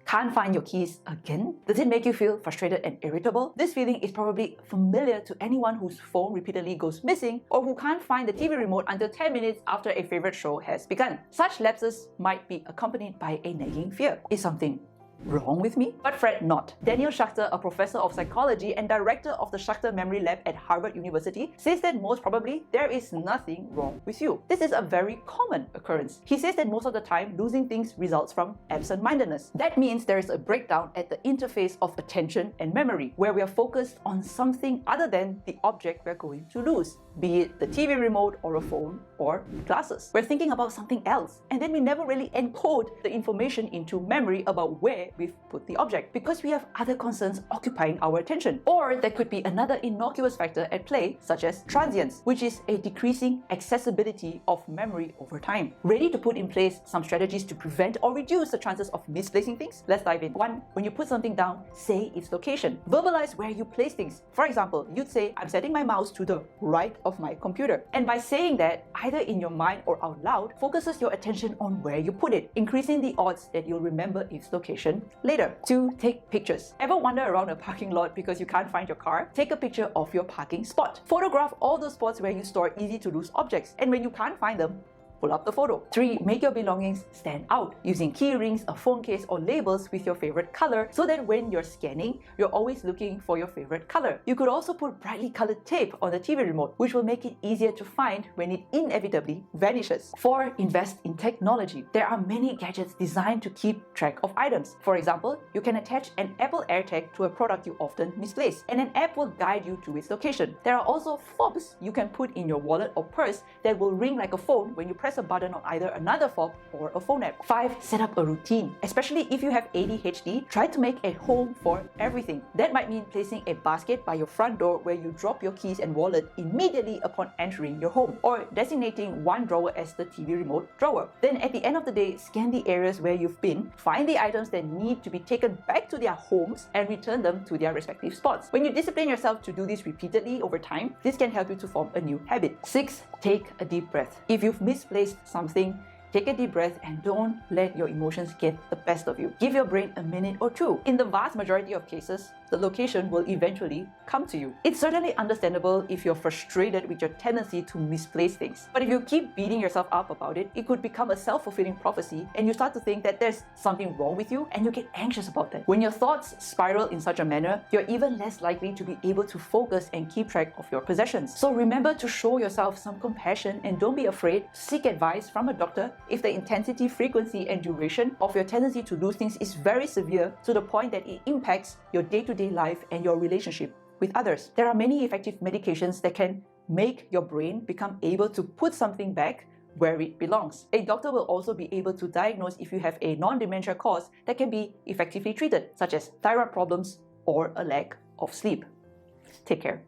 Can't find your keys again? Does it make you feel frustrated and irritable? This feeling is probably familiar to anyone whose phone repeatedly goes missing or who can't find the TV remote until 10 minutes after a favorite show has begun. Such lapses might be accompanied by a nagging fear. Is something wrong with me? But fret not. Daniel Schacter, a professor of psychology and director of the Schacter Memory Lab at Harvard University, says that most probably there is nothing wrong with you. This is a very common occurrence. He says that most of the time losing things results from absent-mindedness. That means there is a breakdown at the interface of attention and memory, where we are focused on something other than the object we're going to lose, be it the TV remote or a phone or glasses. We're thinking about something else, and then we never really encode the information into memory about where we've put the object because we have other concerns occupying our attention. Or there could be another innocuous factor at play, such as transience, which is a decreasing accessibility of memory over time. Ready to put in place some strategies to prevent or reduce the chances of misplacing things? Let's dive in. 1. When you put something down, say its location. Verbalize where you place things. For example, you'd say, I'm setting my mouse to the right of my computer. And by saying that, either in your mind or out loud, focuses your attention on where you put it, increasing the odds that you'll remember its location later. 2. Take pictures. Ever wander around a parking lot because you can't find your car? Take a picture of your parking spot. Photograph all those spots where you store easy to lose objects, and when you can't find them, pull up the photo. 3. Make your belongings stand out using key rings, a phone case, or labels with your favorite color so that when you're scanning, you're always looking for your favorite color. You could also put brightly colored tape on the TV remote, which will make it easier to find when it inevitably vanishes. 4. Invest in technology. There are many gadgets designed to keep track of items. For example, you can attach an Apple AirTag to a product you often misplace, and an app will guide you to its location. There are also fobs you can put in your wallet or purse that will ring like a phone when you press a button on either another fob or a phone app. 5. Set up a routine. Especially if you have ADHD, try to make a home for everything. That might mean placing a basket by your front door where you drop your keys and wallet immediately upon entering your home, or designating one drawer as the TV remote drawer. Then at the end of the day, scan the areas where you've been, find the items that need to be taken back to their homes, and return them to their respective spots. When you discipline yourself to do this repeatedly over time, this can help you to form a new habit. 6. Take a deep breath. If you've misplaced something, take a deep breath and don't let your emotions get the best of you. Give your brain a minute or two. In the vast majority of cases, the location will eventually come to you. It's certainly understandable if you're frustrated with your tendency to misplace things. But if you keep beating yourself up about it, it could become a self-fulfilling prophecy, and you start to think that there's something wrong with you, and you get anxious about that. When your thoughts spiral in such a manner, you're even less likely to be able to focus and keep track of your possessions. So remember to show yourself some compassion, and don't be afraid to seek advice from a doctor if the intensity, frequency, and duration of your tendency to lose things is very severe to the point that it impacts your day-to-day life and your relationship with others. There are many effective medications that can make your brain become able to put something back where it belongs. A doctor will also be able to diagnose if you have a non-dementia cause that can be effectively treated, such as thyroid problems or a lack of sleep. Take care.